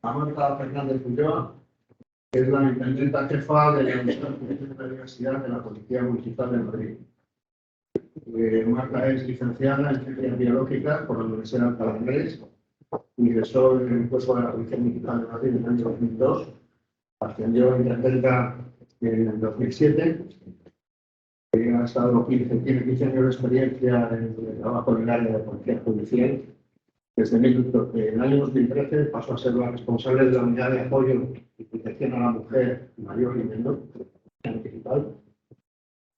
a Marta Fernández Ulloa, que es la intendenta jefa de la Universidad de la Policía Municipal de Madrid. Marta es licenciada en Ciencias Biológicas por la Universidad de Alcalá de Henares, ingresó en el puesto de la Policía Municipal de Madrid en el año 2002, ascendió a intendenta en el 2007, ha estado tiene 15 años de experiencia en el trabajo en el área de policía judicial. Desde el año 2013 pasó a ser la responsable de la unidad de apoyo y protección a la mujer mayor y menor municipal.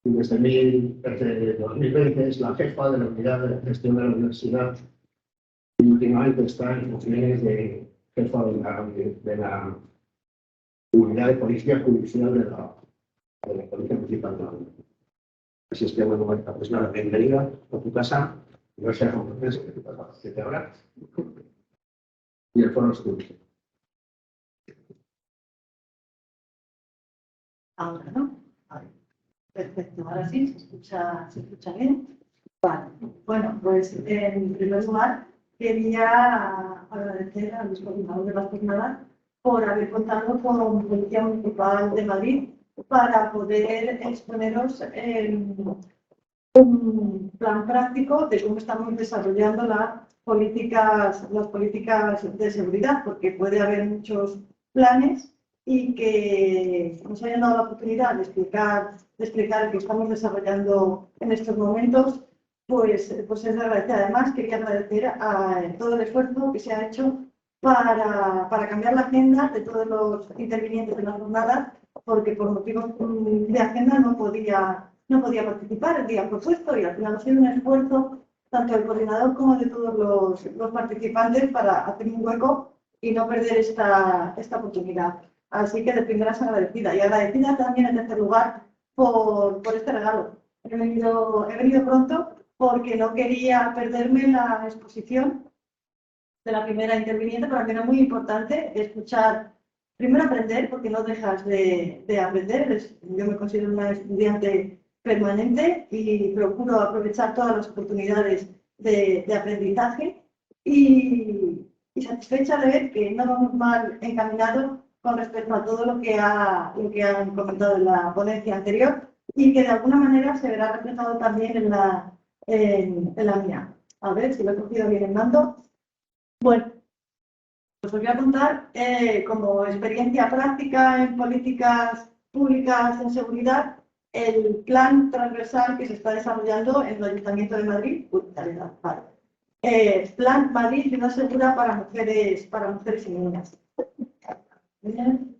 Y desde 2020 es la jefa de la unidad de gestión de la universidad y últimamente está en funciones de jefa de la unidad de policía judicial de la Policía Municipal de Madrid. Así es que, bueno, pues nada, bienvenida a tu casa. No sé cómo es que te habla. Y el foro es tuyo. Ahora, ¿no? Vale. Perfecto, ahora sí, se escucha bien. Vale. Bueno, pues en primer lugar quería agradecer a los coordinadores de la jornada por haber contado con Policía Municipal de Madrid para poder exponeros un plan práctico de cómo estamos desarrollando las políticas de seguridad, porque puede haber muchos planes y que nos hayan dado la oportunidad de explicar el que estamos desarrollando en estos momentos, pues es de agradecer. Además, quería agradecer a todo el esfuerzo que se ha hecho para cambiar la agenda de todos los intervinientes en la jornada, porque por motivos de agenda no podía participar el día propuesto y al final ha sido un esfuerzo tanto del coordinador como de todos los participantes para hacer un hueco y no perder esta oportunidad. Así que de primeras agradecida y agradecida también en tercer lugar por este regalo. He venido pronto porque no quería perderme la exposición de la primera interviniente. Para mí era muy importante escuchar, primero aprender, porque no dejas de aprender. Yo me considero una estudiante permanente y procuro aprovechar todas las oportunidades de aprendizaje y satisfecha de ver que no vamos mal encaminados con respecto a todo lo que han comentado en la ponencia anterior y que de alguna manera se verá reflejado también en la mía. A ver si lo he cogido bien el mando. Bueno, os voy a contar como experiencia práctica en políticas públicas en seguridad el plan transversal que se está desarrollando en el Ayuntamiento de Madrid. Plan Madrid Ciudad Segura para mujeres y niñas. Bien.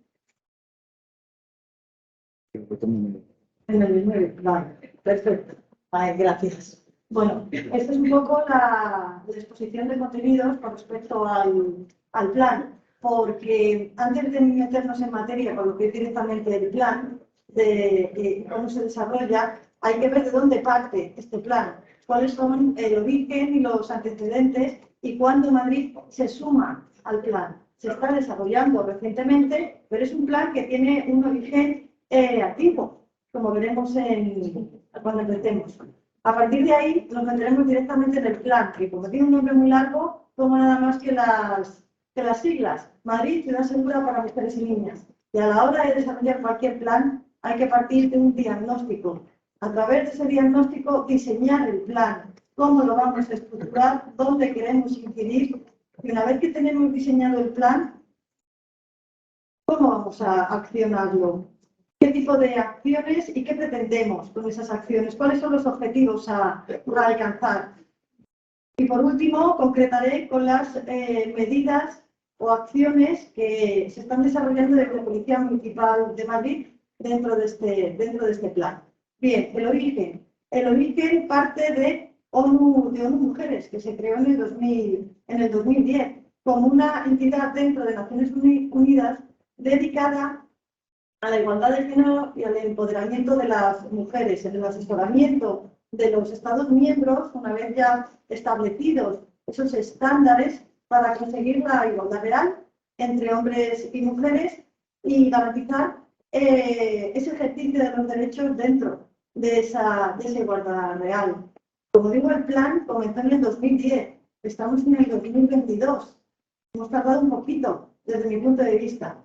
En el 19, vale, perfecto. Vale, gracias. Bueno, esta es un poco la exposición de contenidos con respecto al plan, porque antes de meternos en materia con lo que es directamente el plan, de cómo se desarrolla, hay que ver de dónde parte este plan, cuáles son el origen y los antecedentes y cuándo Madrid se suma al plan. Se está desarrollando recientemente, pero es un plan que tiene un origen antiguo, como veremos cuando empecemos. A partir de ahí nos meteremos directamente en el plan, que como tiene un nombre muy largo, toma nada más que las siglas. Madrid, Ciudad Segura para mujeres y niñas. Y a la hora de desarrollar cualquier plan, hay que partir de un diagnóstico. A través de ese diagnóstico, diseñar el plan, cómo lo vamos a estructurar, dónde queremos incidir. Y una vez que tenemos diseñado el plan, ¿cómo vamos a accionarlo? ¿Qué tipo de acciones y qué pretendemos con esas acciones? ¿Cuáles son los objetivos a alcanzar? Y por último, concretaré con las medidas o acciones que se están desarrollando desde la Policía Municipal de Madrid dentro de este plan. Bien, el origen. El origen parte de ONU Mujeres, que se creó en el 2010 como una entidad dentro de Naciones Unidas dedicada a la igualdad de género y al empoderamiento de las mujeres, en el asesoramiento de los Estados miembros, una vez ya establecidos esos estándares para conseguir la igualdad real entre hombres y mujeres y garantizar ese ejercicio de los derechos dentro de esa igualdad real. Como digo, el plan comenzó en el 2010, estamos en el 2022, hemos tardado un poquito desde mi punto de vista,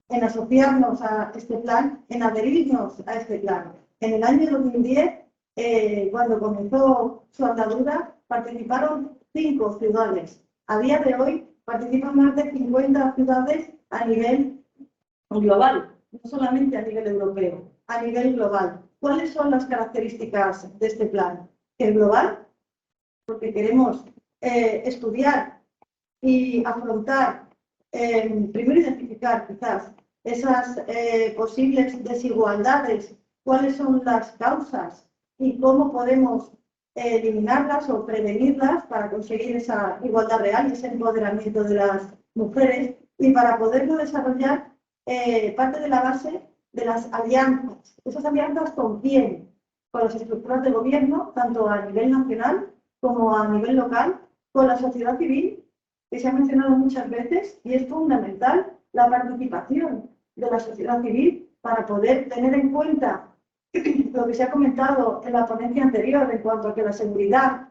en asociarnos a este plan, en adherirnos a este plan. En el año 2010, cuando comenzó su andadura, participaron 5 ciudades. A día de hoy participan más de 50 ciudades a nivel global, no solamente a nivel europeo, a nivel global. ¿Cuáles son las características de este plan? Es global, porque queremos estudiar y afrontar, primero identificar quizás esas posibles desigualdades, cuáles son las causas y cómo podemos eliminarlas o prevenirlas para conseguir esa igualdad real y ese empoderamiento de las mujeres, y para poderlo desarrollar parte de la base de las alianzas. ¿Esas alianzas con quién? Con las estructuras de gobierno, tanto a nivel nacional como a nivel local, con la sociedad civil, que se ha mencionado muchas veces, y es fundamental la participación de la sociedad civil para poder tener en cuenta lo que se ha comentado en la ponencia anterior en cuanto a que la seguridad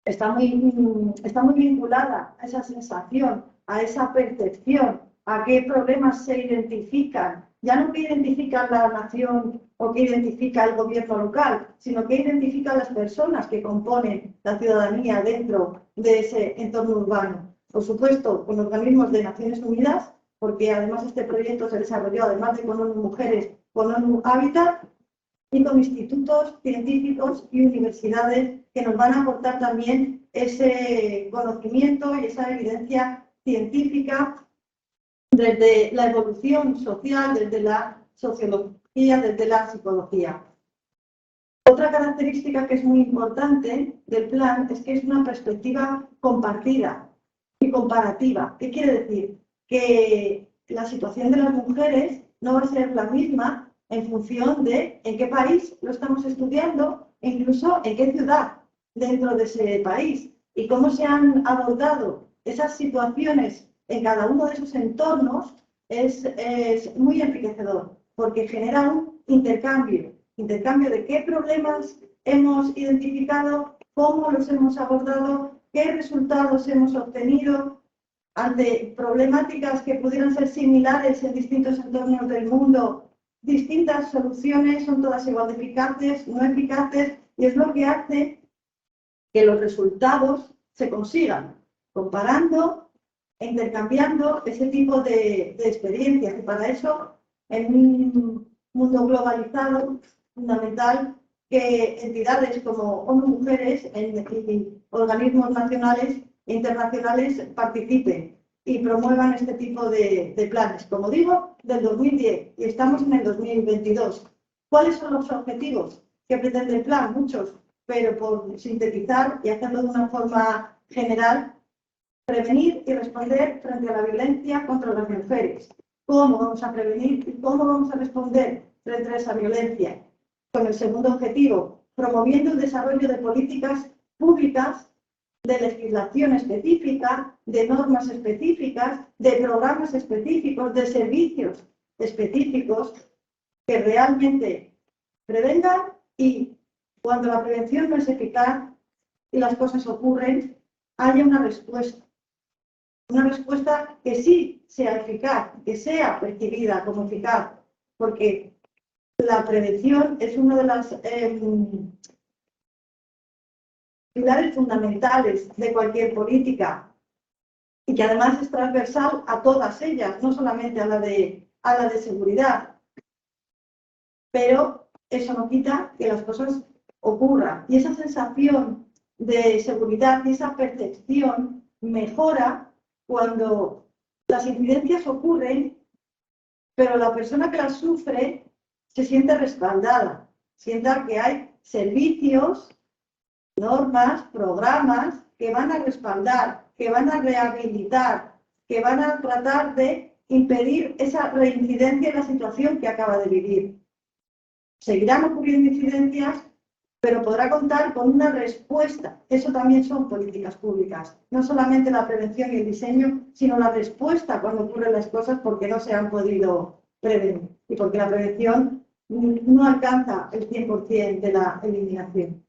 está muy vinculada a esa sensación, a esa percepción, a qué problemas se identifican, ya no que identifica la nación o que identifica el gobierno local, sino que identifica las personas que componen la ciudadanía dentro de ese entorno urbano. Por supuesto, con organismos de Naciones Unidas, porque además este proyecto se desarrolló, además de con ONU Mujeres, con ONU Hábitat, y con institutos científicos y universidades que nos van a aportar también ese conocimiento y esa evidencia científica desde la evolución social, desde la sociología, desde la psicología. Otra característica que es muy importante del plan es que es una perspectiva compartida y comparativa. ¿Qué quiere decir? Que la situación de las mujeres no va a ser la misma en función de en qué país lo estamos estudiando e incluso en qué ciudad dentro de ese país, y cómo se han abordado esas situaciones en cada uno de esos entornos es muy enriquecedor, porque genera un intercambio de qué problemas hemos identificado, cómo los hemos abordado, qué resultados hemos obtenido ante problemáticas que pudieran ser similares en distintos entornos del mundo. Distintas soluciones, son todas igual de eficaces, no eficaces, y es lo que hace que los resultados se consigan, comparando e intercambiando ese tipo de experiencias. Y para eso, en un mundo globalizado, fundamental que entidades como ONU Mujeres y organismos nacionales e internacionales participen y promuevan este tipo de planes. Como digo, del 2010 y estamos en el 2022. ¿Cuáles son los objetivos que pretende el plan? Muchos, pero por sintetizar y hacerlo de una forma general: prevenir y responder frente a la violencia contra las mujeres. ¿Cómo vamos a prevenir y cómo vamos a responder frente a esa violencia? Con el segundo objetivo, promoviendo el desarrollo de políticas públicas, de legislación específica, de normas específicas, de programas específicos, de servicios específicos que realmente prevengan, y cuando la prevención no es eficaz y las cosas ocurren, haya una respuesta que sí sea eficaz, que sea percibida como eficaz, porque la prevención es uno de los pilares fundamentales de cualquier política, y que además es transversal a todas ellas, no solamente a la de seguridad. Pero eso no quita que las cosas ocurran, y esa sensación de seguridad y esa percepción mejora cuando las incidencias ocurren, pero la persona que las sufre se siente respaldada, sienta que hay servicios, normas, programas que van a respaldar, que van a rehabilitar, que van a tratar de impedir esa reincidencia en la situación que acaba de vivir. Seguirán ocurriendo incidencias, pero podrá contar con una respuesta. Eso también son políticas públicas. No solamente la prevención y el diseño, sino la respuesta cuando ocurren las cosas porque no se han podido prevenir y porque la prevención no alcanza el 100% de la eliminación.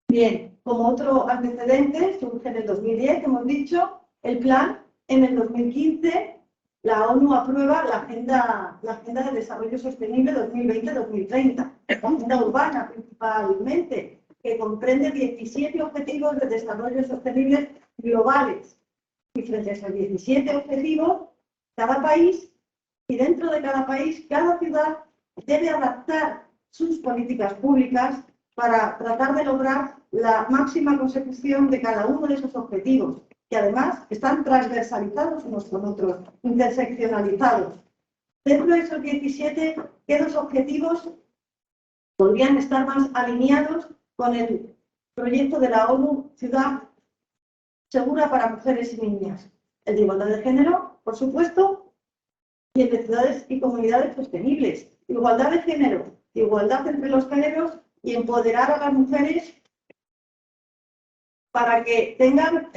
Bien, como otro antecedente, surge en el 2010, hemos dicho, el plan En el 2015, la ONU aprueba la Agenda de Desarrollo Sostenible 2020-2030, la agenda urbana principalmente, que comprende 17 objetivos de desarrollo sostenible globales. Y frente a esos 17 objetivos, cada país, y dentro de cada país, cada ciudad debe adaptar sus políticas públicas para tratar de lograr la máxima consecución de cada uno de esos objetivos, que además están transversalizados unos con otros, interseccionalizados. Dentro de esos 17, ¿qué dos objetivos podrían estar más alineados con el proyecto de la ONU Ciudad Segura para Mujeres y Niñas? El de igualdad de género, por supuesto, y el de ciudades y comunidades sostenibles. Igualdad de género, igualdad entre los géneros y empoderar a las mujeres para que tengan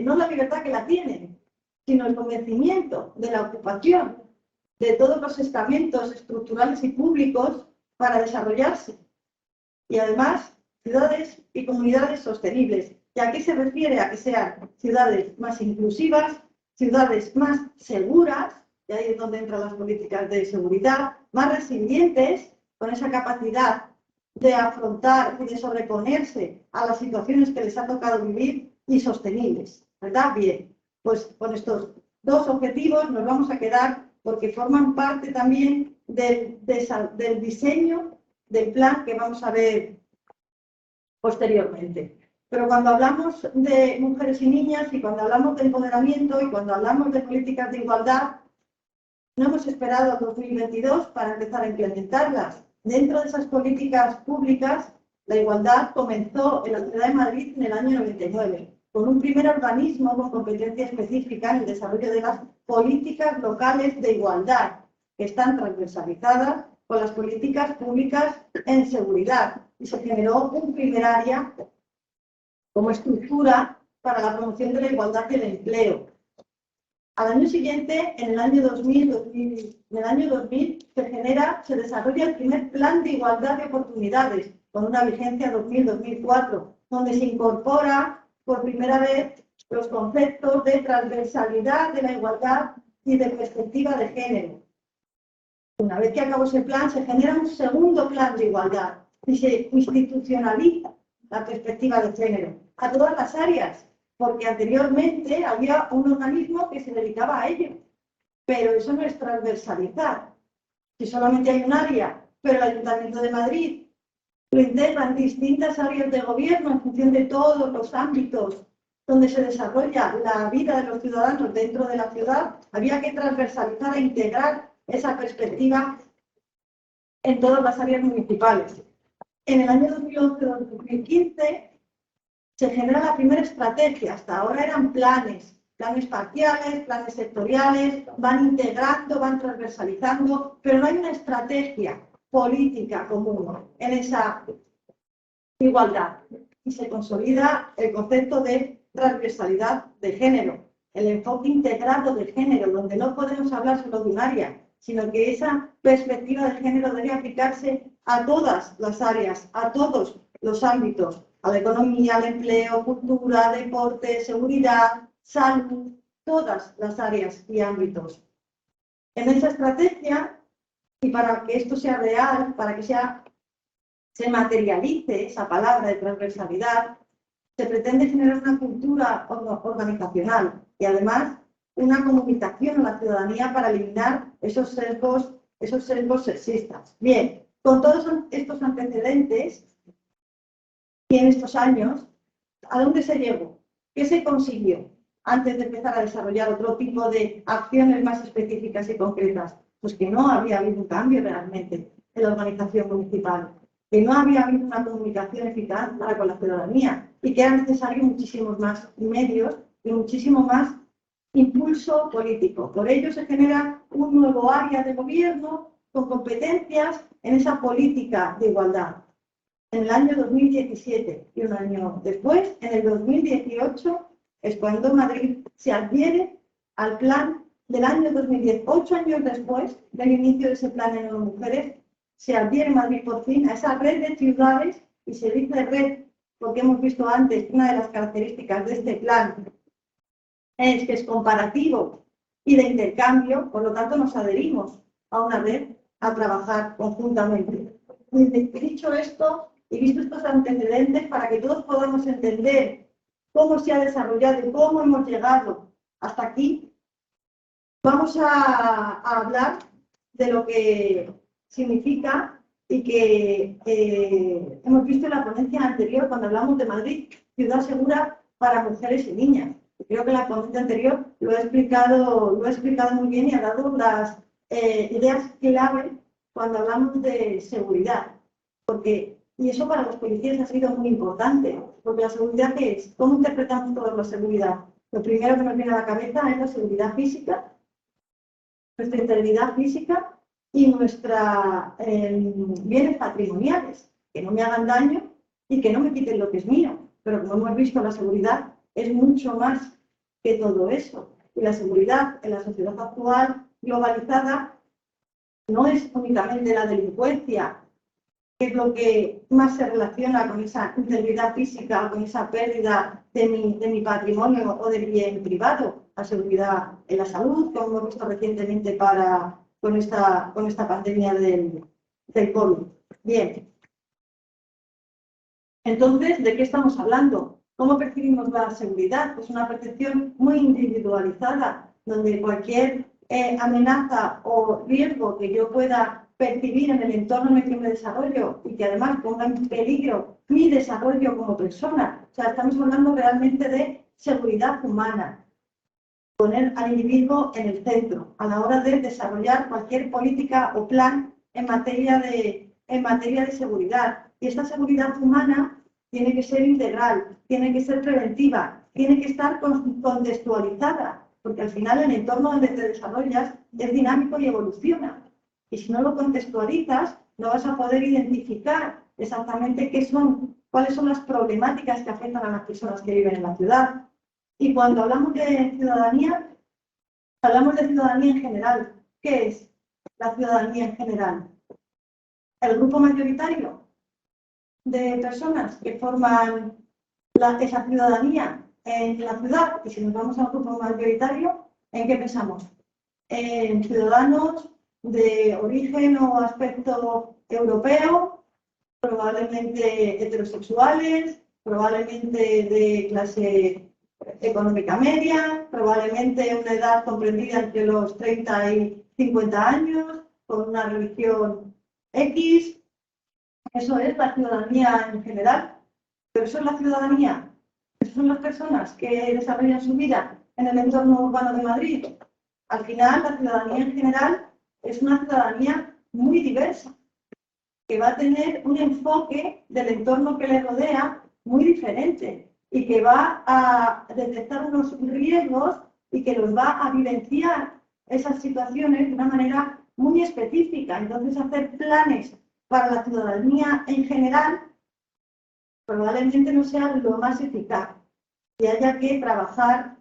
no la libertad que la tienen, sino el convencimiento de la ocupación de todos los estamentos estructurales y públicos para desarrollarse. Y además, ciudades y comunidades sostenibles. ¿Y a qué se refiere? A que sean ciudades más inclusivas, ciudades más seguras, y ahí es donde entran las políticas de seguridad, más resilientes, con esa capacidad de afrontar y de sobreponerse a las situaciones que les ha tocado vivir, y sostenibles, ¿verdad? Bien, pues con estos dos objetivos nos vamos a quedar porque forman parte también del diseño del plan que vamos a ver posteriormente. Pero cuando hablamos de mujeres y niñas, y cuando hablamos de empoderamiento, y cuando hablamos de políticas de igualdad, no hemos esperado al 2022 para empezar a implementarlas. Dentro de esas políticas públicas, la igualdad comenzó en la ciudad de Madrid en el año 99, con un primer organismo con competencia específica en el desarrollo de las políticas locales de igualdad, que están transversalizadas con las políticas públicas en seguridad, y se generó un primer área como estructura para la promoción de la igualdad y el empleo. Al año siguiente, en el año 2000 se desarrolla el primer plan de igualdad de oportunidades, con una vigencia 2000-2004, donde se incorpora por primera vez los conceptos de transversalidad de la igualdad y de perspectiva de género. Una vez que acabó ese plan, se genera un segundo plan de igualdad y se institucionaliza la perspectiva de género a todas las áreas, porque anteriormente había un organismo que se dedicaba a ello, pero eso no es transversalizar. Si solamente hay un área, pero el Ayuntamiento de Madrid lo integra en distintas áreas de gobierno en función de todos los ámbitos donde se desarrolla la vida de los ciudadanos dentro de la ciudad, había que transversalizar e integrar esa perspectiva en todas las áreas municipales. En el año 2011-2015 se genera la primera estrategia. Hasta ahora eran planes parciales, planes sectoriales, van integrando, van transversalizando, pero no hay una estrategia política común en esa igualdad. Y se consolida el concepto de transversalidad de género, el enfoque integrado de género, donde no podemos hablar solo de un área, sino que esa perspectiva de género debe aplicarse a todas las áreas, a todos los ámbitos, a la economía, al empleo, cultura, deporte, seguridad, salud, todas las áreas y ámbitos. En esa estrategia, y para que esto sea real, para que se materialice esa palabra de transversalidad, se pretende generar una cultura organizacional y además una comunicación a la ciudadanía para eliminar esos sesgos sexistas. Bien, con todos estos antecedentes y en estos años, ¿a dónde se llegó? ¿Qué se consiguió antes de empezar a desarrollar otro tipo de acciones más específicas y concretas? Pues que no había habido un cambio realmente en la organización municipal, que no había habido una comunicación eficaz para con la ciudadanía y que era necesario muchísimos más medios y muchísimo más impulso político. Por ello se genera un nuevo área de gobierno con competencias en esa política de igualdad. En el año 2017 y un año después, en el 2018, es cuando Madrid se adhiere al plan del año 2010. 8 años después del inicio de ese plan en las mujeres, se adhiere Madrid por fin a esa red de ciudades, y se dice red porque hemos visto antes una de las características de este plan es que es comparativo y de intercambio, por lo tanto nos adherimos a una red a trabajar conjuntamente. Y dicho esto, y visto estos antecedentes, para que todos podamos entender cómo se ha desarrollado y cómo hemos llegado hasta aquí, vamos a hablar de lo que significa y que hemos visto en la ponencia anterior cuando hablamos de Madrid, ciudad segura para mujeres y niñas. Creo que la ponencia anterior lo ha explicado muy bien y ha dado las ideas clave cuando hablamos de seguridad. Y eso para los policías ha sido muy importante, porque la seguridad, ¿qué es? ¿Cómo interpretamos toda la seguridad? Lo primero que nos viene a la cabeza es la seguridad física, nuestra integridad física y nuestros bienes patrimoniales, que no me hagan daño y que no me quiten lo que es mío. Pero como hemos visto, la seguridad es mucho más que todo eso. Y la seguridad en la sociedad actual globalizada no es únicamente la delincuencia, que es lo que más se relaciona con esa integridad física, con esa pérdida de mi patrimonio o del bien privado, la seguridad en la salud, como hemos visto recientemente con esta pandemia del COVID. Bien. Entonces, ¿de qué estamos hablando? ¿Cómo percibimos la seguridad? Pues una percepción muy individualizada, donde cualquier amenaza o riesgo que yo pueda percibir en el entorno en el que me desarrollo y que además ponga en peligro mi desarrollo como persona. O sea, estamos hablando realmente de seguridad humana. Poner al individuo en el centro a la hora de desarrollar cualquier política o plan en materia de seguridad. Y esta seguridad humana tiene que ser integral, tiene que ser preventiva, tiene que estar contextualizada, porque al final el entorno donde te desarrollas es dinámico y evoluciona. Y si no lo contextualizas, no vas a poder identificar exactamente cuáles son las problemáticas que afectan a las personas que viven en la ciudad. Y cuando hablamos de ciudadanía en general. ¿Qué es la ciudadanía en general? El grupo mayoritario de personas que forman esa ciudadanía en la ciudad, y si nos vamos al grupo mayoritario, ¿en qué pensamos? En ciudadanos de origen o aspecto europeo, probablemente heterosexuales, probablemente de clase económica media, probablemente una edad comprendida entre los 30 y 50 años, con una religión X. Eso es la ciudadanía en general, pero eso es la ciudadanía. Esas son las personas que desarrollan su vida en el entorno urbano de Madrid. Al final, la ciudadanía en general es una ciudadanía muy diversa, que va a tener un enfoque del entorno que le rodea muy diferente y que va a detectar unos riesgos y que los va a vivenciar esas situaciones de una manera muy específica. Entonces, hacer planes para la ciudadanía en general probablemente no sea lo más eficaz y haya que trabajar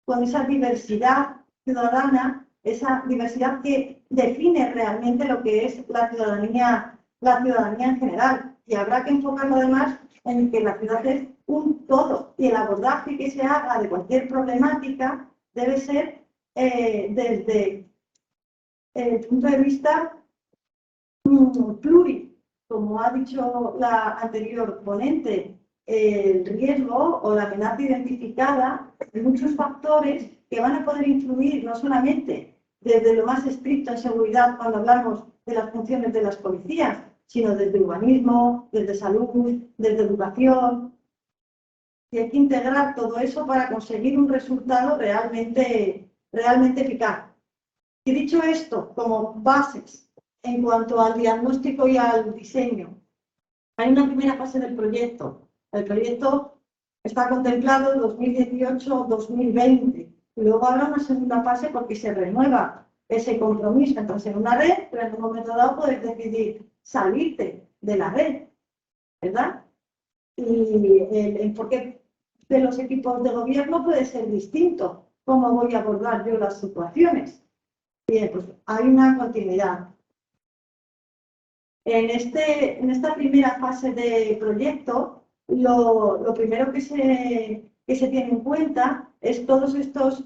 con esa diversidad ciudadana, esa diversidad que define realmente lo que es la ciudadanía en general. Y habrá que enfocarlo además en que la ciudad es un todo y el abordaje que se haga de cualquier problemática debe ser desde el punto de vista pluri, como ha dicho la anterior ponente, el riesgo o la amenaza identificada de muchos factores que van a poder influir no solamente desde lo más estricto en seguridad cuando hablamos de las funciones de las policías, sino desde urbanismo, desde salud, desde educación. Y hay que integrar todo eso para conseguir un resultado realmente eficaz. Y dicho esto, como bases en cuanto al diagnóstico y al diseño, hay una primera fase del proyecto. El proyecto está contemplado en 2018-2020 y luego habrá una segunda fase porque se renueva ese compromiso. Entonces, en una red, pero en un momento dado puedes decidir salirte de la red, ¿verdad? Y el enfoque de los equipos de gobierno puede ser distinto. ¿Cómo voy a abordar yo las situaciones? Bien, pues hay una continuidad. En esta primera fase de proyecto, lo primero que se tiene en cuenta es todos estos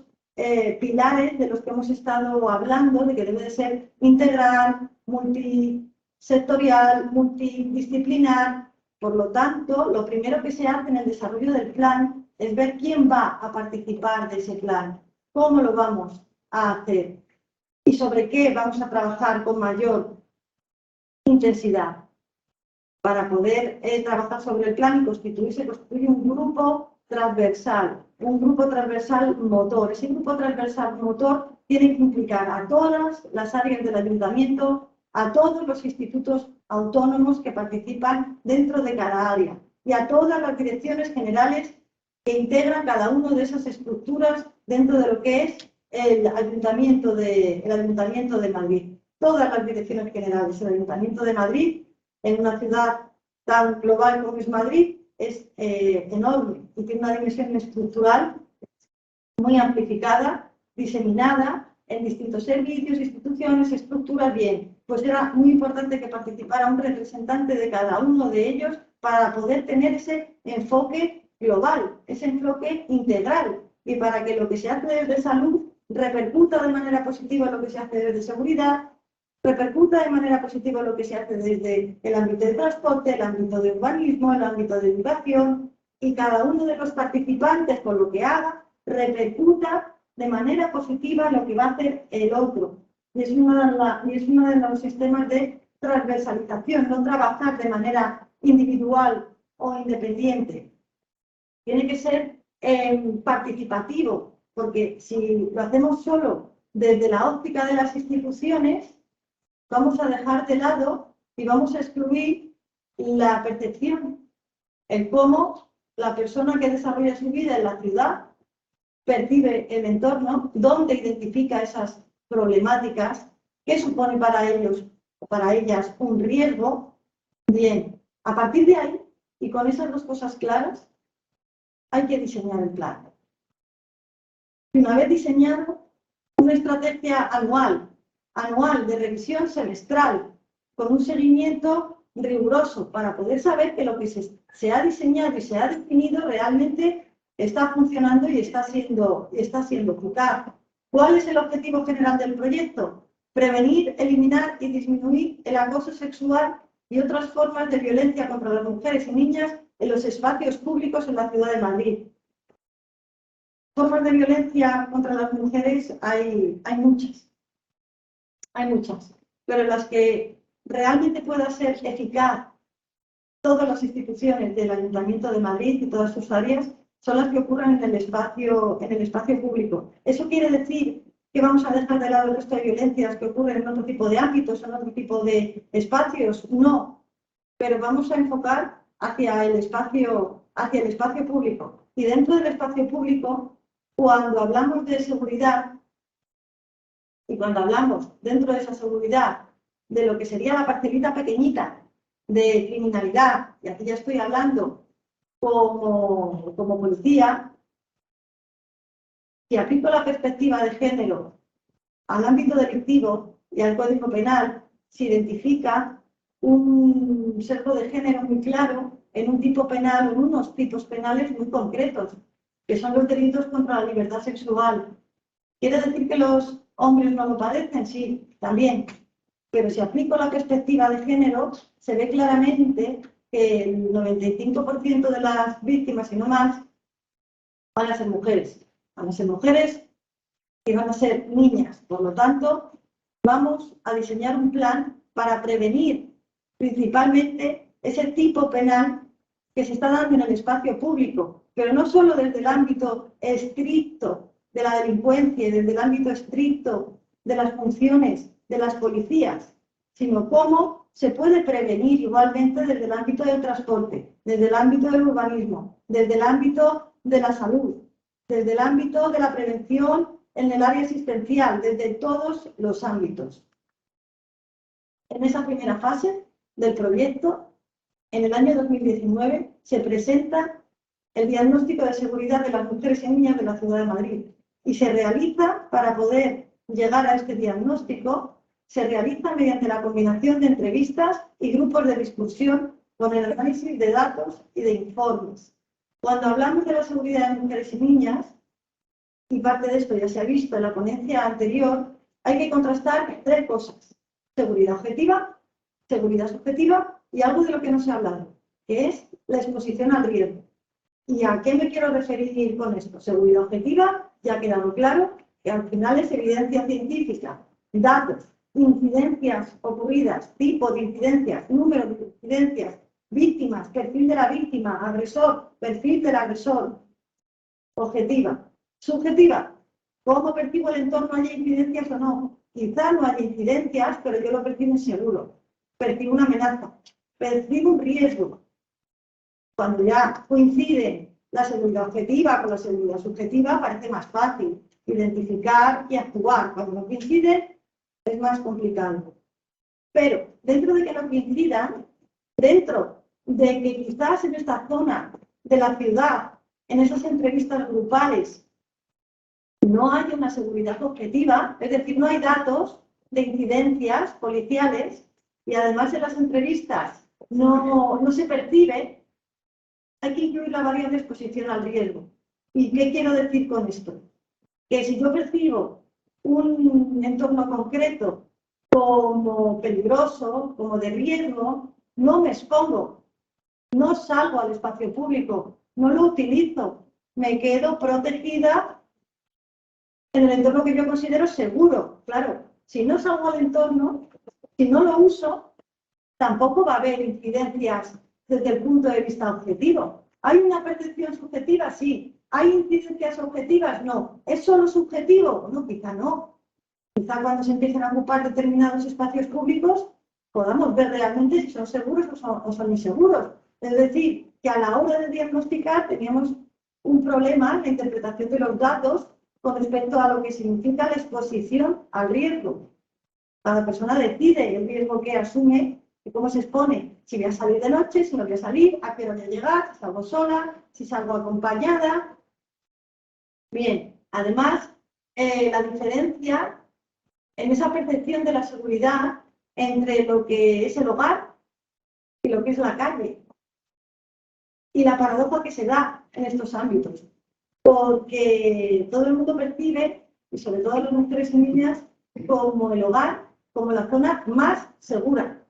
pilares de los que hemos estado hablando, de que debe de ser integral, multisectorial, multidisciplinar. Por lo tanto, lo primero que se hace en el desarrollo del plan es ver quién va a participar de ese plan, cómo lo vamos a hacer y sobre qué vamos a trabajar con mayor intensidad. Para poder trabajar sobre el plan y constituye un grupo transversal motor. Ese grupo transversal motor tiene que implicar a todas las áreas del ayuntamiento, a todos los institutos autónomos que participan dentro de cada área y a todas las direcciones generales que integran cada una de esas estructuras dentro de lo que es el Ayuntamiento de Madrid. Todas las direcciones generales. El Ayuntamiento de Madrid, en una ciudad tan global como es Madrid, es enorme y tiene una dimensión estructural muy amplificada, diseminada en distintos servicios, instituciones, estructuras. Bien, pues era muy importante que participara un representante de cada uno de ellos para poder tener ese enfoque global, ese enfoque integral, y para que lo que se hace desde salud repercuta de manera positiva en lo que se hace desde seguridad, repercuta de manera positiva lo que se hace desde el ámbito de transporte, el ámbito de urbanismo, el ámbito de educación, y cada uno de los participantes, con lo que haga, repercuta de manera positiva lo que va a hacer el otro. Y es uno de los sistemas de transversalización, no trabajar de manera individual o independiente. Tiene que ser participativo, porque si lo hacemos solo desde la óptica de las instituciones, vamos a dejar de lado y vamos a excluir la percepción, el cómo la persona que desarrolla su vida en la ciudad percibe el entorno, dónde identifica esas problemáticas, qué supone para ellos o para ellas un riesgo. Bien, a partir de ahí, y con esas dos cosas claras, hay que diseñar el plan. Y una vez diseñado, una estrategia anual de revisión semestral, con un seguimiento riguroso para poder saber que lo que se ha diseñado y se ha definido realmente está funcionando y está siendo eficaz. ¿Cuál es el objetivo general del proyecto? Prevenir, eliminar y disminuir el acoso sexual y otras formas de violencia contra las mujeres y niñas en los espacios públicos en la ciudad de Madrid. Formas de violencia contra las mujeres hay muchas. Hay muchas, pero las que realmente pueda ser eficaz todas las instituciones del Ayuntamiento de Madrid y todas sus áreas son las que ocurren en el espacio público. ¿Eso quiere decir que vamos a dejar de lado el resto de violencias que ocurren en otro tipo de ámbitos, en otro tipo de espacios? No, pero vamos a enfocar hacia el espacio público. Y dentro del espacio público, cuando hablamos de seguridad, y cuando hablamos dentro de esa seguridad de lo que sería la parcelita pequeñita de criminalidad, y aquí ya estoy hablando como policía, si aplico la perspectiva de género al ámbito delictivo y al Código Penal, se identifica un sesgo de género muy claro en un tipo penal o en unos tipos penales muy concretos, que son los delitos contra la libertad sexual. ¿Quiere decir que los hombres no lo padecen? Sí, también. Pero si aplico la perspectiva de género, se ve claramente que el 95% de las víctimas, y no más, van a ser mujeres. Van a ser mujeres y van a ser niñas. Por lo tanto, vamos a diseñar un plan para prevenir principalmente ese tipo penal que se está dando en el espacio público, pero no solo desde el ámbito estricto de la delincuencia y desde el ámbito estricto de las funciones de las policías, sino cómo se puede prevenir igualmente desde el ámbito del transporte, desde el ámbito del urbanismo, desde el ámbito de la salud, desde el ámbito de la prevención en el área asistencial, desde todos los ámbitos. En esa primera fase del proyecto, en el año 2019, se presenta el diagnóstico de seguridad de las mujeres y niñas de la ciudad de Madrid y se realiza, para poder llegar a este diagnóstico, se realiza mediante la combinación de entrevistas y grupos de discusión con el análisis de datos y de informes. Cuando hablamos de la seguridad de mujeres y niñas, y parte de esto ya se ha visto en la ponencia anterior, hay que contrastar tres cosas: seguridad objetiva, seguridad subjetiva y algo de lo que no se ha hablado, que es la exposición al riesgo. ¿Y a qué me quiero referir con esto? Seguridad objetiva, ya ha quedado claro que al final es evidencia científica, datos, incidencias ocurridas, tipo de incidencias, número de incidencias, víctimas, perfil de la víctima, agresor, perfil del agresor. Objetiva. Subjetiva. ¿Cómo percibo el entorno? ¿Haya incidencias o no? Quizá no haya incidencias, pero yo lo percibo inseguro. Percibo una amenaza. Percibo un riesgo. Cuando ya coinciden la seguridad objetiva con la seguridad subjetiva, parece más fácil identificar y actuar. Cuando no coinciden, es más complicado. Pero dentro de que no coincidan, dentro de que quizás en esta zona de la ciudad, en esas entrevistas grupales, no hay una seguridad objetiva, es decir, no hay datos de incidencias policiales y además en las entrevistas no se percibe, hay que incluir la variable exposición al riesgo. ¿Y qué quiero decir con esto? Que si yo percibo un entorno concreto como peligroso, como de riesgo, no me expongo, no salgo al espacio público, no lo utilizo, me quedo protegida en el entorno que yo considero seguro. Claro, si no salgo al entorno, si no lo uso, tampoco va a haber incidencias desde el punto de vista objetivo. ¿Hay una percepción subjetiva? Sí. ¿Hay incidencias objetivas? No. ¿Es solo subjetivo? No, quizá no. Quizá cuando se empiecen a ocupar determinados espacios públicos podamos ver realmente si son seguros o son inseguros. Es decir, que a la hora de diagnosticar teníamos un problema en la interpretación de los datos con respecto a lo que significa la exposición al riesgo. Cada persona decide el riesgo que asume y cómo se expone. Si voy a salir de noche, si no voy a salir, a qué hora voy a llegar, si salgo sola, si salgo acompañada. Bien, además, la diferencia en esa percepción de la seguridad entre lo que es el hogar y lo que es la calle. Y la paradoja que se da en estos ámbitos. Porque todo el mundo percibe, y sobre todo las mujeres y niñas, como el hogar, como la zona más segura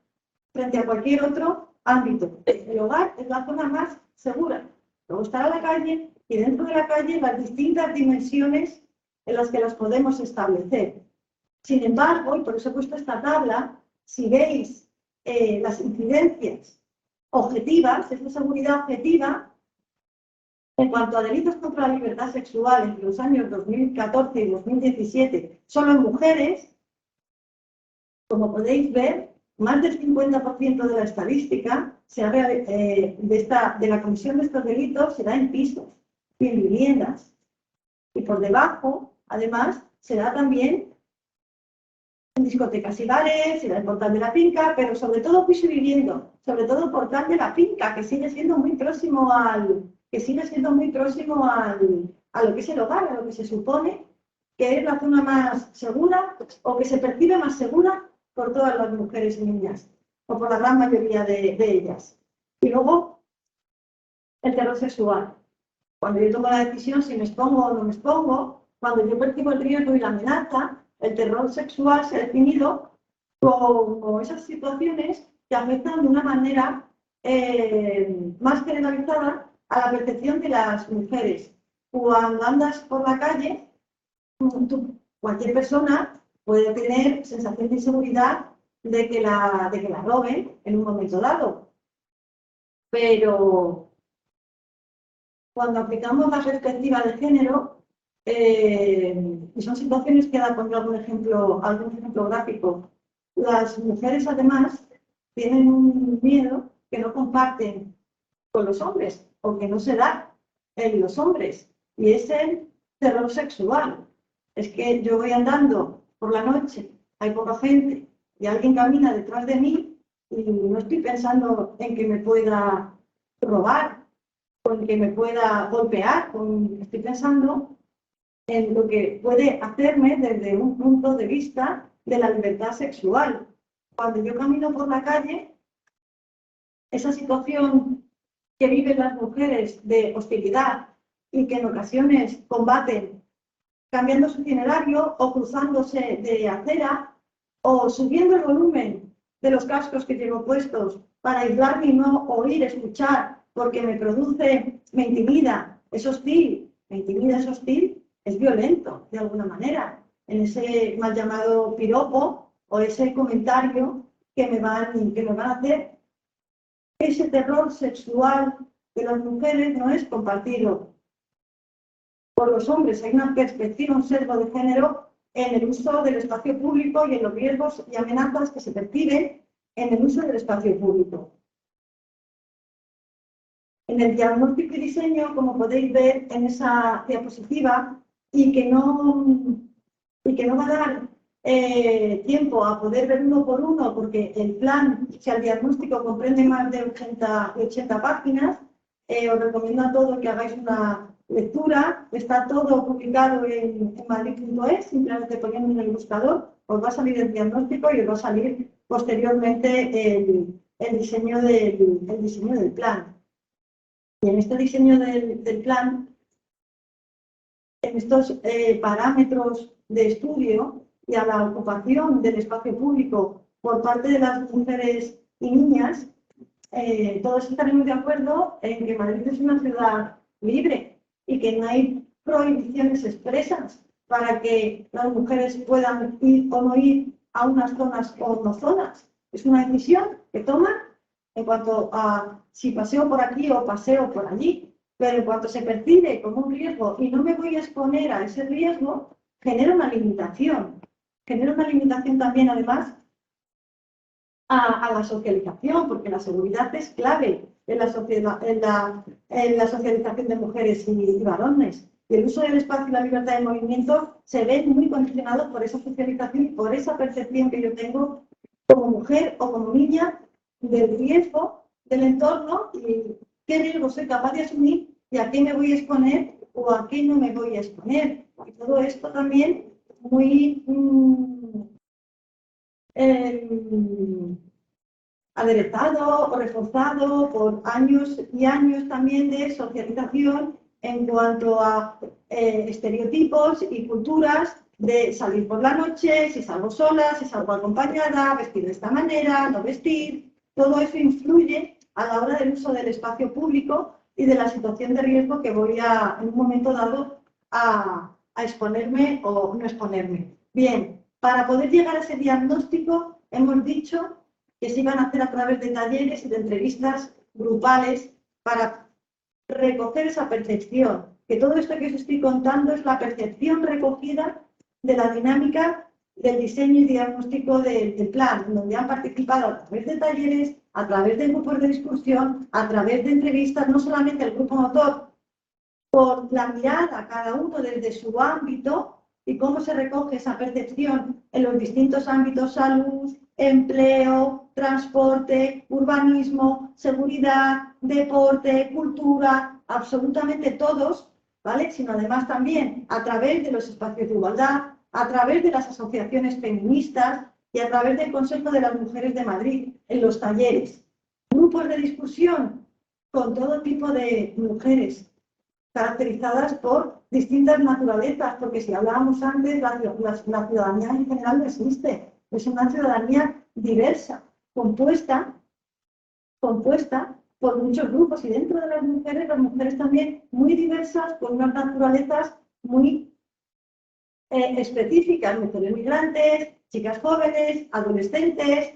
frente a cualquier otro ámbito. El hogar es la zona más segura. Luego estará la calle y dentro de la calle las distintas dimensiones en las que las podemos establecer. Sin embargo, y por eso he puesto esta tabla, si veis las incidencias objetivas, esta seguridad objetiva, en cuanto a delitos contra la libertad sexual entre los años 2014 y 2017, solo en mujeres, como podéis ver, más del 50% de la estadística de la comisión de estos delitos se da en pisos y en viviendas. Y por debajo, además, se da también en discotecas y bares, se da en Portal de la Finca, pero sobre todo piso y vivienda, sobre todo Portal de la Finca, que sigue siendo muy próximo a lo que es el hogar, a lo que se supone que es la zona más segura o que se percibe más segura por todas las mujeres y niñas, o por la gran mayoría de ellas. Y luego, el terror sexual. Cuando yo tomo la decisión si me expongo o no me expongo, cuando yo percibo el riesgo y la amenaza, el terror sexual se ha definido como esas situaciones que afectan de una manera más generalizada a la percepción de las mujeres. Cuando andas por la calle, cualquier persona puede tener sensación de inseguridad de que la roben en un momento dado. Pero cuando aplicamos la perspectiva de género, y son situaciones que da por algún ejemplo gráfico, las mujeres además tienen un miedo que no comparten con los hombres o que no se da en los hombres, y es el terror sexual. Es que yo voy andando por la noche, hay poca gente y alguien camina detrás de mí y no estoy pensando en que me pueda robar o en que me pueda golpear, estoy pensando en lo que puede hacerme desde un punto de vista de la libertad sexual. Cuando yo camino por la calle, esa situación que viven las mujeres de hostilidad y que en ocasiones combaten cambiando su itinerario o cruzándose de acera o subiendo el volumen de los cascos que llevo puestos para aislarme y no oír, escuchar, porque me intimida, es hostil, es violento de alguna manera, en ese mal llamado piropo o ese comentario que me van a hacer. Ese terror sexual de las mujeres no es compartido por los hombres. Hay una perspectiva, un sesgo de género en el uso del espacio público y en los riesgos y amenazas que se perciben en el uso del espacio público. En el diagnóstico y diseño, como podéis ver en esa diapositiva, y que no va a dar tiempo a poder ver uno por uno, porque el plan, si el diagnóstico comprende más de 80 páginas, os recomiendo a todos que hagáis una lectura. Está todo publicado en madrid.es, simplemente poniendo en el buscador, os va a salir el diagnóstico y os va a salir posteriormente el diseño del plan. Y en este diseño del plan, en estos parámetros de estudio y a la ocupación del espacio público por parte de las mujeres y niñas, todos estaremos de acuerdo en que Madrid es una ciudad libre y que no hay prohibiciones expresas para que las mujeres puedan ir o no ir a unas zonas o no zonas. Es una decisión que toman en cuanto a si paseo por aquí o paseo por allí, pero en cuanto se percibe como un riesgo y no me voy a exponer a ese riesgo, genera una limitación. Genera una limitación también, además, a la socialización, porque la seguridad es clave en la socialización de mujeres y varones. Y el uso del espacio y la libertad de movimiento se ven muy condicionados por esa socialización y por esa percepción que yo tengo como mujer o como niña del riesgo del entorno y qué riesgo soy capaz de asumir y a qué me voy a exponer o a qué no me voy a exponer. Y todo esto también muy aderezado o reforzado por años y años también de socialización en cuanto a estereotipos y culturas de salir por la noche, si salgo sola, si salgo acompañada, vestir de esta manera, no vestir. Todo eso influye a la hora del uso del espacio público y de la situación de riesgo que voy en un momento dado a exponerme o no exponerme. Bien, para poder llegar a ese diagnóstico hemos dicho que se iban a hacer a través de talleres y de entrevistas grupales para recoger esa percepción, que todo esto que os estoy contando es la percepción recogida de la dinámica del diseño y diagnóstico del plan, donde han participado a través de talleres, a través de grupos de discusión, a través de entrevistas, no solamente el grupo motor, por la mirada cada uno desde su ámbito y cómo se recoge esa percepción en los distintos ámbitos: salud, empleo, transporte, urbanismo, seguridad, deporte, cultura, absolutamente todos, ¿vale? Sino además también a través de los espacios de igualdad, a través de las asociaciones feministas y a través del Consejo de las Mujeres de Madrid, en los talleres. Grupos de discusión con todo tipo de mujeres, caracterizadas por distintas naturalezas, porque si hablábamos antes, la ciudadanía en general no existe. Es una ciudadanía diversa, compuesta por muchos grupos, y dentro de las mujeres también muy diversas, con unas naturalezas muy específicas: mujeres migrantes, chicas jóvenes, adolescentes,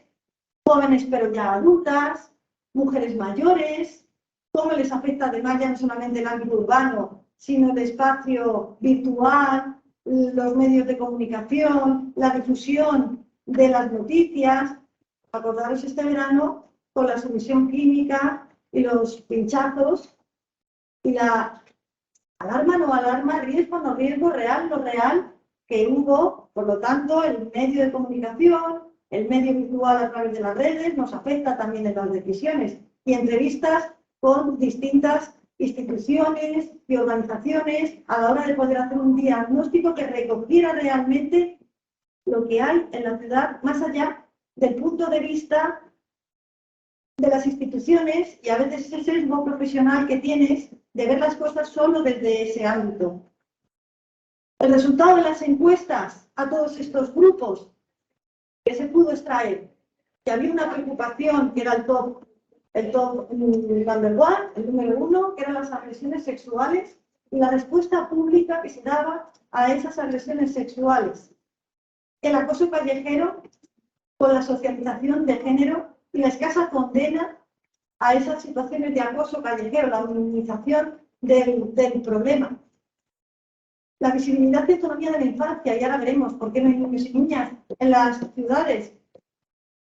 jóvenes pero ya adultas, mujeres mayores. Cómo les afecta además ya no solamente el ámbito urbano, sino el espacio virtual, los medios de comunicación, la difusión de las noticias. Acordaros este verano con la sumisión química y los pinchazos y la alarma, no alarma, riesgo, no riesgo, real, no real, que hubo. Por lo tanto, el medio de comunicación, el medio virtual a través de las redes nos afecta también en las decisiones. Y entrevistas con distintas instituciones y organizaciones a la hora de poder hacer un diagnóstico que recogiera realmente lo que hay en la ciudad, más allá del punto de vista de las instituciones y a veces ese sesgo profesional que tienes de ver las cosas solo desde ese ámbito. El resultado de las encuestas a todos estos grupos que se pudo extraer, que había una preocupación que era el top number one, el número uno, que eran las agresiones sexuales y la respuesta pública que se daba a esas agresiones sexuales. El acoso callejero con la socialización de género y la escasa condena a esas situaciones de acoso callejero, la minimización del problema. La visibilidad y autonomía de la infancia, y ahora veremos por qué no hay niños y niñas en las ciudades.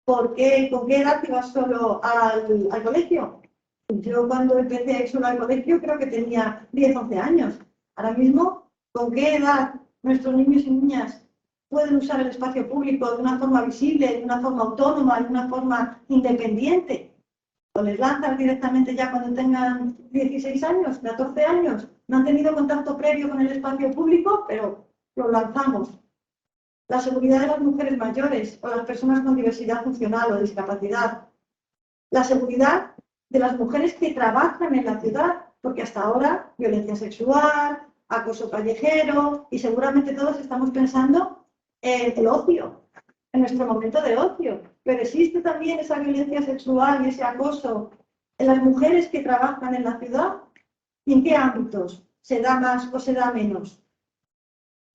¿Con qué edad ibas solo al colegio? Yo cuando empecé a ir solo al colegio creo que tenía 10, 11 años. Ahora mismo, ¿con qué edad nuestros niños y niñas pueden usar el espacio público de una forma visible, de una forma autónoma, de una forma independiente? ¿O les lanzas directamente ya cuando tengan 16 años, 14 años? No han tenido contacto previo con el espacio público, pero lo lanzamos. La seguridad de las mujeres mayores o las personas con diversidad funcional o discapacidad. La seguridad de las mujeres que trabajan en la ciudad, porque hasta ahora violencia sexual, acoso callejero, y seguramente todos estamos pensando en el ocio, en nuestro momento de ocio. Pero existe también esa violencia sexual y ese acoso en las mujeres que trabajan en la ciudad. ¿Y en qué ámbitos? ¿Se da más o se da menos?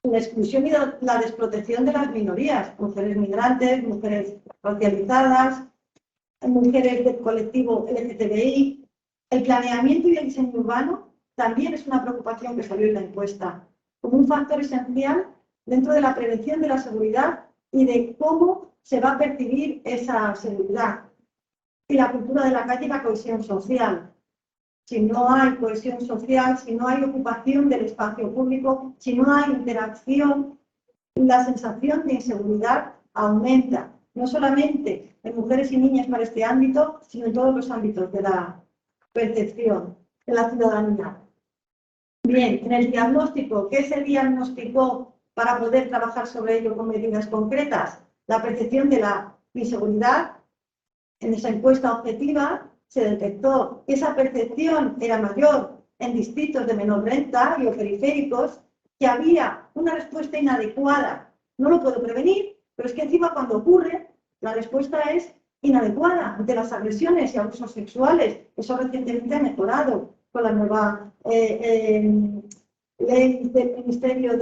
La exclusión y la desprotección de las minorías, mujeres migrantes, mujeres racializadas, mujeres del colectivo LGTBI. El planeamiento y el diseño urbano también es una preocupación que salió en la encuesta, como un factor esencial dentro de la prevención de la seguridad y de cómo se va a percibir esa seguridad. Y la cultura de la calle y la cohesión social. Si no hay cohesión social, si no hay ocupación del espacio público, si no hay interacción, la sensación de inseguridad aumenta, no solamente en mujeres y niñas para este ámbito, sino en todos los ámbitos de la percepción de la ciudadanía. Bien, en el diagnóstico, ¿qué se diagnosticó para poder trabajar sobre ello con medidas concretas? La percepción de la inseguridad. En esa encuesta objetiva se detectó que esa percepción era mayor en distritos de menor renta y o periféricos, que había una respuesta inadecuada. No lo puedo prevenir, pero es que encima cuando ocurre, la respuesta es inadecuada ante las agresiones y abusos sexuales. Eso recientemente ha mejorado con la nueva ley del Ministerio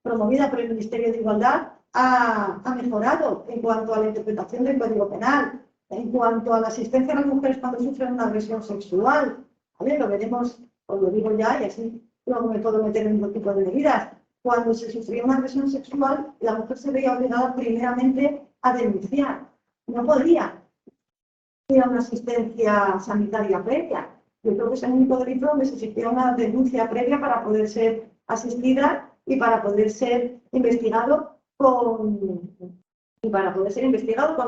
promovida por el Ministerio de Igualdad, ha mejorado en cuanto a la interpretación del Código Penal, en cuanto a la asistencia a las mujeres cuando sufren una agresión sexual. ¿Vale? Lo veremos, os lo digo ya, y así luego me puedo meter en otro tipo de medidas. Cuando se sufría una agresión sexual, la mujer se veía obligada primeramente a denunciar. No podía ir a una asistencia sanitaria previa. Yo creo que es el único delito donde se exigía una denuncia previa para poder ser asistida y para poder ser investigado cuando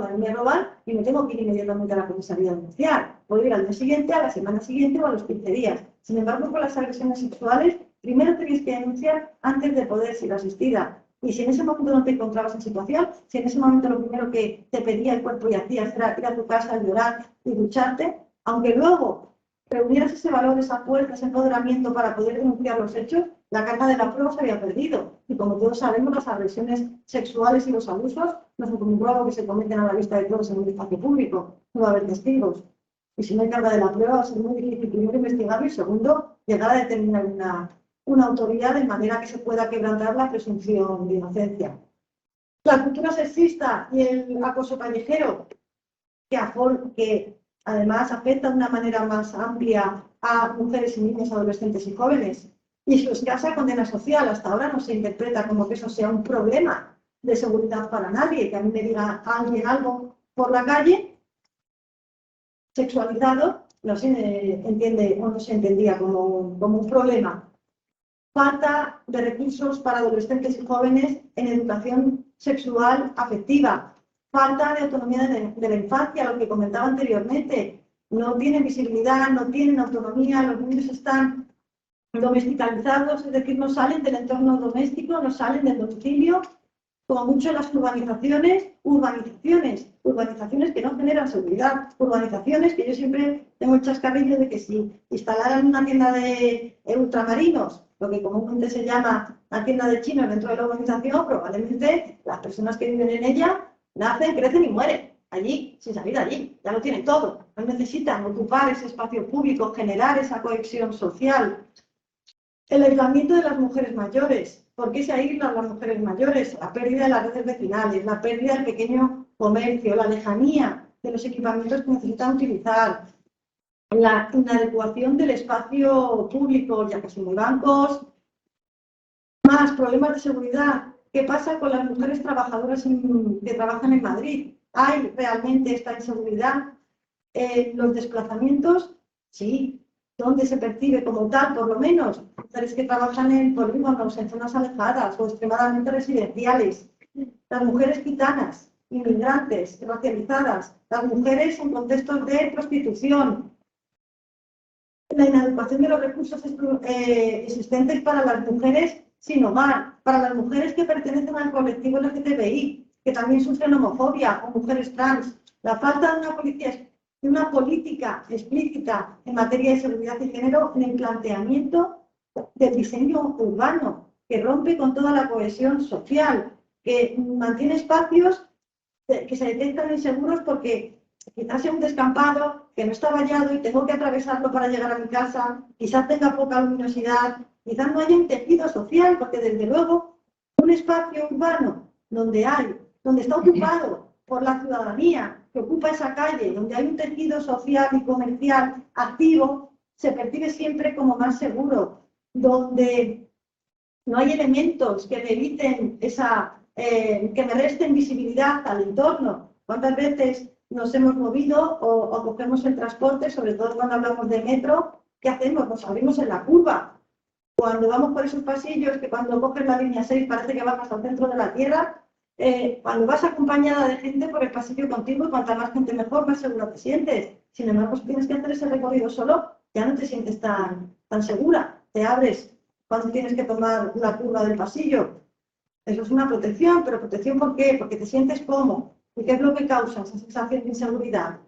a mí me roban y no tengo que ir inmediatamente a la comisaría a denunciar. Puedo ir al día siguiente, a la semana siguiente o a los 15 días. Sin embargo, con las agresiones sexuales, primero tenéis que denunciar antes de poder ser asistida. Y si en ese momento no te encontrabas en situación, si en ese momento lo primero que te pedía el cuerpo y hacías era ir a tu casa, llorar y ducharte, aunque luego reunieras ese valor, esa fuerza, ese empoderamiento para poder denunciar los hechos, la carga de la prueba se había perdido. Y como todos sabemos, las agresiones sexuales y los abusos no son como un robo que se cometen a la vista de todos en un espacio público. No va a haber testigos. Y si no hay carga de la prueba, va a ser muy difícil, primero, investigarlo y segundo, llegar a determinar una autoridad de manera que se pueda quebrantar la presunción de inocencia. La cultura sexista y el acoso callejero, que además afecta de una manera más amplia a mujeres y niños, adolescentes y jóvenes, y su escasa condena social. Hasta ahora no se interpreta como que eso sea un problema de seguridad para nadie, que a mí me diga alguien algo por la calle sexualizado, no se entiende o no se entendía como un problema. Falta de recursos para adolescentes y jóvenes en educación sexual afectiva. Falta de autonomía de la infancia, lo que comentaba anteriormente. No tienen visibilidad, no tienen autonomía, los niños están domesticalizados, es decir, no salen del entorno doméstico, no salen del domicilio. Como mucho las urbanizaciones que no generan seguridad, urbanizaciones que yo siempre tengo el chascarrillo de que si instalaran una tienda de ultramarinos lo que comúnmente se llama la tienda de chinos dentro de la urbanización, probablemente las personas que viven en ella nacen, crecen y mueren allí, sin salir de allí, ya lo tienen todo, no necesitan ocupar ese espacio público, generar esa cohesión social. El aislamiento de las mujeres mayores. ¿Por qué se aíslan las mujeres mayores? La pérdida de las redes vecinales, la pérdida del pequeño comercio, la lejanía de los equipamientos que necesitan utilizar, la inadecuación del espacio público, ya que son muy bancos, más problemas de seguridad. ¿Qué pasa con las mujeres trabajadoras que trabajan en Madrid? ¿Hay realmente esta inseguridad? Los desplazamientos, sí. ¿Dónde se percibe como tal, por lo menos? Mujeres que trabajan en polígonos, en zonas alejadas o extremadamente residenciales. Las mujeres gitanas, inmigrantes, racializadas. Las mujeres en contextos de prostitución. La inadecuación de los recursos existentes para las mujeres sin hogar, para las mujeres que pertenecen al colectivo LGTBI, que también sufren homofobia, o mujeres trans. La falta de una política explícita en materia de seguridad y género en el planteamiento del diseño urbano, que rompe con toda la cohesión social, que mantiene espacios que se detectan inseguros porque quizás sea un descampado que no está vallado y tengo que atravesarlo para llegar a mi casa, quizás tenga poca luminosidad, quizás no haya un tejido social, porque desde luego un espacio urbano donde está ocupado por la ciudadanía, que ocupa esa calle, donde hay un tejido social y comercial activo, se percibe siempre como más seguro, donde no hay elementos que me eviten que me resten visibilidad al entorno. ¿Cuántas veces nos hemos movido o cogemos el transporte, sobre todo cuando hablamos de metro? ¿Qué hacemos? Nos abrimos en la curva. Cuando vamos por esos pasillos, que cuando coges la línea 6 parece que vas hasta el centro de la Tierra, cuando vas acompañada de gente por el pasillo contigo, y cuanta más gente mejor, más segura te sientes. Sin embargo, si tienes que hacer ese recorrido solo, ya no te sientes tan segura. Te abres cuando tienes que tomar la curva del pasillo. Eso es una protección, pero ¿protección por qué? Porque te sientes cómodo. ¿Y qué es lo que causa esa sensación de inseguridad?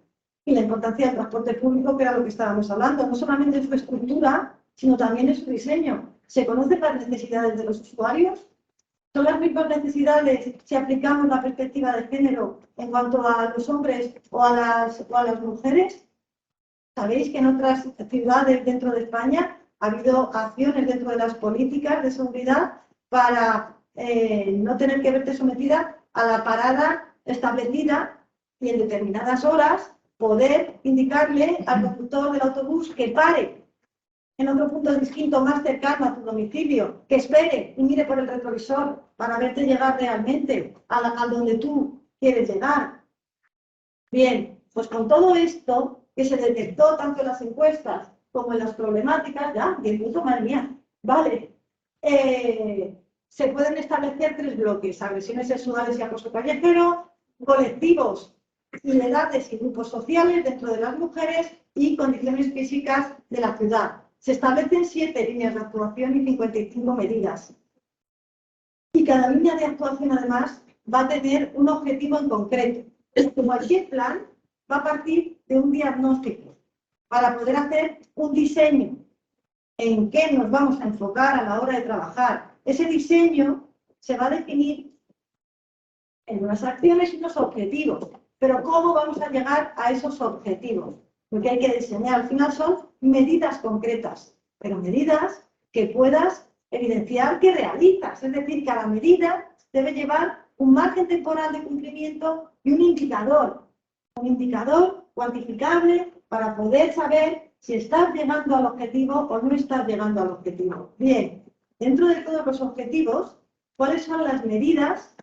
Y la importancia del transporte público, que era lo que estábamos hablando, no solamente en su estructura, sino también en su diseño. ¿Se conocen las necesidades de los usuarios? ¿Son las mismas necesidades si aplicamos la perspectiva de género en cuanto a los hombres o a las mujeres? Sabéis que en otras ciudades dentro de España ha habido acciones dentro de las políticas de seguridad para no tener que verte sometida a la parada establecida y en determinadas horas poder indicarle al conductor del autobús que pare en otro punto distinto más cercano a tu domicilio, que espere y mire por el retrovisor para verte llegar realmente a donde tú quieres llegar. Bien, pues con todo esto que se detectó tanto en las encuestas como en las problemáticas, ya, 10 minutos, madre mía, vale, se pueden establecer 3 bloques: agresiones sexuales y acoso callejero, colectivos y edades y grupos sociales dentro de las mujeres y condiciones físicas de la ciudad. Se establecen 7 líneas de actuación y 55 medidas. Y cada línea de actuación, además, va a tener un objetivo en concreto. Cualquier plan va a partir de un diagnóstico para poder hacer un diseño en qué nos vamos a enfocar a la hora de trabajar. Ese diseño se va a definir en unas acciones y unos objetivos. Pero ¿cómo vamos a llegar a esos objetivos? Lo que hay que diseñar al final son medidas concretas, pero medidas que puedas evidenciar que realizas. Es decir, cada medida debe llevar un margen temporal de cumplimiento y un indicador cuantificable para poder saber si estás llegando al objetivo o no estás llegando al objetivo. Bien, dentro de todos los objetivos, ¿cuáles son las medidas?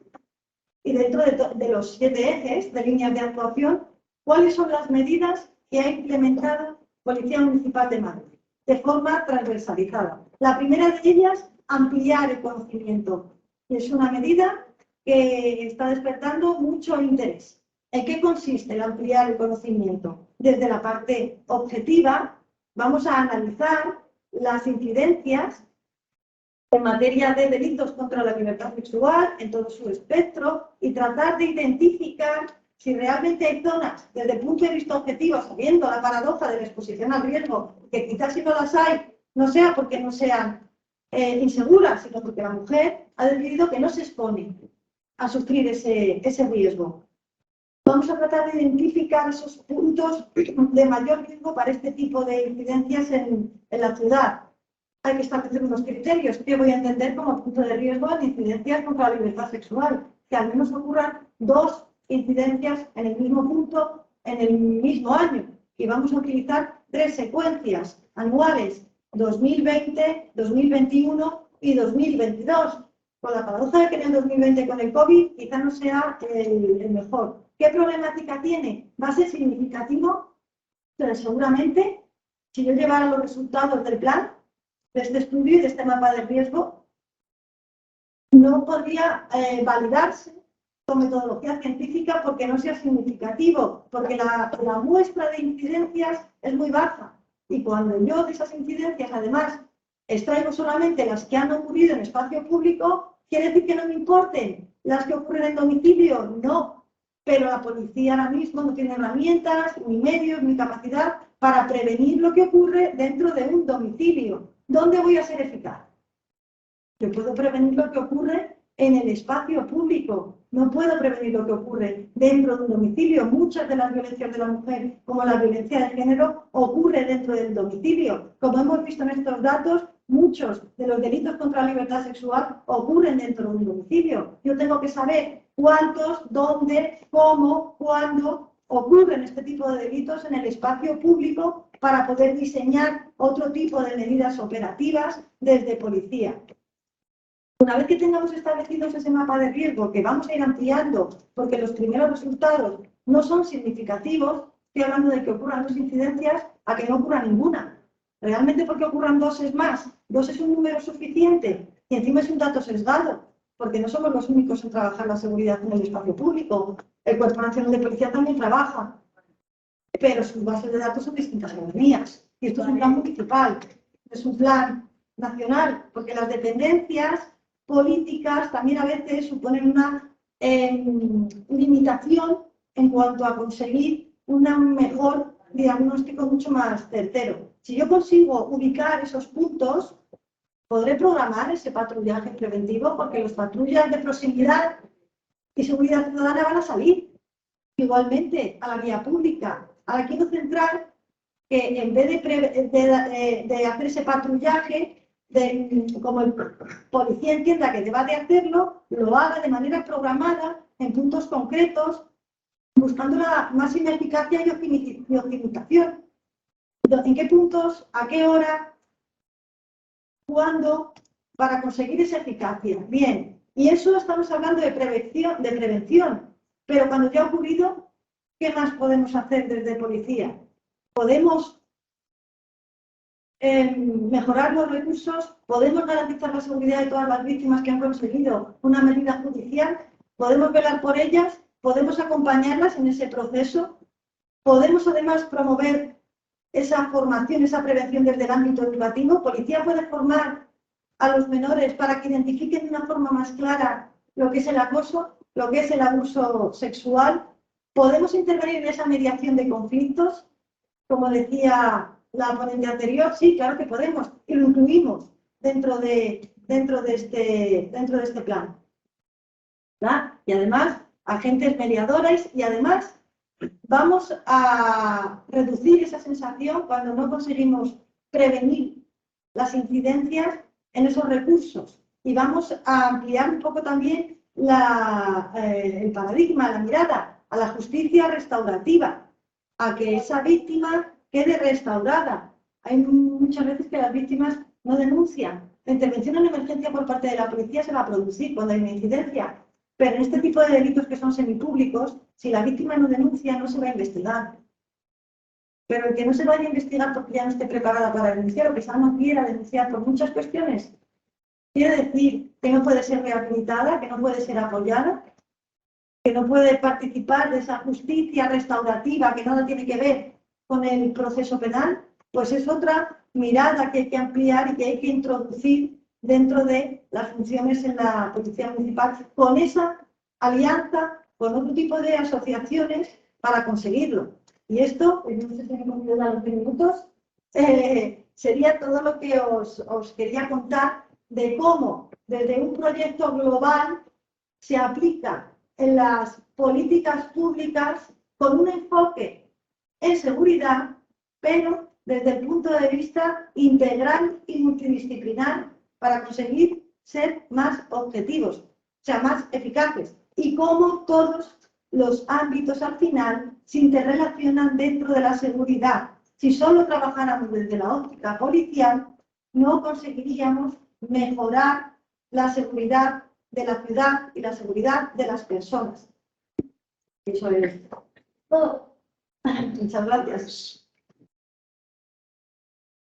Y dentro de los 7 ejes de líneas de actuación, ¿cuáles son las medidas que ha implementado Policía Municipal de Madrid de forma transversalizada? La primera de ellas, ampliar el conocimiento. Es una medida que está despertando mucho interés. ¿En qué consiste el ampliar el conocimiento? Desde la parte objetiva, vamos a analizar las incidencias en materia de delitos contra la libertad sexual en todo su espectro y tratar de identificar si realmente hay zonas, desde el punto de vista objetivo, sabiendo la paradoja de la exposición al riesgo, que quizás si no las hay, no sea porque no sean insegura, sino porque la mujer ha decidido que no se expone a sufrir ese riesgo. Vamos a tratar de identificar esos puntos de mayor riesgo para este tipo de incidencias en la ciudad. Hay que establecer unos criterios que voy a entender como punto de riesgo en incidencias contra la libertad sexual, que al menos ocurran 2 incidencias en el mismo punto en el mismo año. Y vamos a utilizar 3 secuencias anuales, 2020, 2021 y 2022. Con la paradoja de que en el 2020 con el COVID quizá no sea el mejor. ¿Qué problemática tiene? ¿Va a ser significativo? Pero seguramente, si yo llevara los resultados del plan, de este estudio y de este mapa de riesgo, no podría validarse con metodología científica porque no sea significativo, porque la muestra de incidencias es muy baja. Y cuando yo de esas incidencias, además, extraigo solamente las que han ocurrido en espacio público, ¿quiere decir que no me importen las que ocurren en domicilio? No. Pero la policía ahora mismo no tiene herramientas, ni medios, ni capacidad para prevenir lo que ocurre dentro de un domicilio. ¿Dónde voy a ser eficaz? Yo puedo prevenir lo que ocurre en el espacio público. No puedo prevenir lo que ocurre dentro de un domicilio. Muchas de las violencias de la mujer, como la violencia de género, ocurre dentro del domicilio. Como hemos visto en estos datos, muchos de los delitos contra la libertad sexual ocurren dentro de un domicilio. Yo tengo que saber cuántos, dónde, cómo, cuándo ocurren este tipo de delitos en el espacio público para poder diseñar otro tipo de medidas operativas desde policía. Una vez que tengamos establecidos ese mapa de riesgo, que vamos a ir ampliando, porque los primeros resultados no son significativos, estoy hablando de que ocurran 2 incidencias a que no ocurra ninguna. Realmente porque ocurran 2 es más, 2 es un número suficiente y encima es un dato sesgado, porque no somos los únicos en trabajar la seguridad en el espacio público. El Cuerpo Nacional de Policía también trabaja, pero sus bases de datos son distintas a las mías. Y esto es un plan municipal, es un plan nacional, porque las dependencias políticas también a veces suponen una limitación en cuanto a conseguir un mejor diagnóstico mucho más certero. Si yo consigo ubicar esos puntos, podré programar ese patrullaje preventivo, porque los patrullas de proximidad y seguridad ciudadana van a salir igualmente a la vía pública. Ahora quiero centrar que en vez de hacer ese patrullaje, como el policía entienda que deba de hacerlo, lo haga de manera programada, en puntos concretos, buscando la máxima eficacia y optimización. ¿En qué puntos? ¿A qué hora? ¿Cuándo? Para conseguir esa eficacia. Bien, y eso estamos hablando de prevención. Pero cuando ya ha ocurrido, ¿qué más podemos hacer desde policía? Podemos mejorar los recursos, podemos garantizar la seguridad de todas las víctimas que han conseguido una medida judicial, podemos velar por ellas, podemos acompañarlas en ese proceso, podemos además promover esa formación, esa prevención desde el ámbito educativo. Policía puede formar a los menores para que identifiquen de una forma más clara lo que es el acoso, lo que es el abuso sexual. Podemos intervenir en esa mediación de conflictos, como decía la ponente anterior. Sí, claro que podemos, y lo incluimos dentro de este plan. ¿verdad? Y además, agentes mediadores, y además vamos a reducir esa sensación cuando no conseguimos prevenir las incidencias en esos recursos. Y vamos a ampliar un poco también el paradigma, la mirada a la justicia restaurativa, a que esa víctima quede restaurada. Hay muchas veces que las víctimas no denuncian. La intervención en emergencia por parte de la policía se va a producir cuando hay una incidencia, pero en este tipo de delitos que son semipúblicos, si la víctima no denuncia, no se va a investigar. Pero el que no se vaya a investigar porque ya no esté preparada para denunciar, o que quizá no quiera denunciar por muchas cuestiones, quiere decir que no puede ser rehabilitada, que no puede ser apoyada, que no puede participar de esa justicia restaurativa que nada tiene que ver con el proceso penal. Pues es otra mirada que hay que ampliar y que hay que introducir dentro de las funciones en la policía municipal, con esa alianza con otro tipo de asociaciones para conseguirlo. Y esto, pues no sé si me he cumplido los 20 minutos, sería todo lo que os quería contar de cómo desde un proyecto global se aplica en las políticas públicas con un enfoque en seguridad, pero desde el punto de vista integral y multidisciplinar para conseguir ser más objetivos, o sea, más eficaces, y cómo todos los ámbitos al final se interrelacionan dentro de la seguridad. Si solo trabajáramos desde la óptica policial, no conseguiríamos mejorar la seguridad de la ciudad y la seguridad de las personas. Eso es todo. Muchas gracias.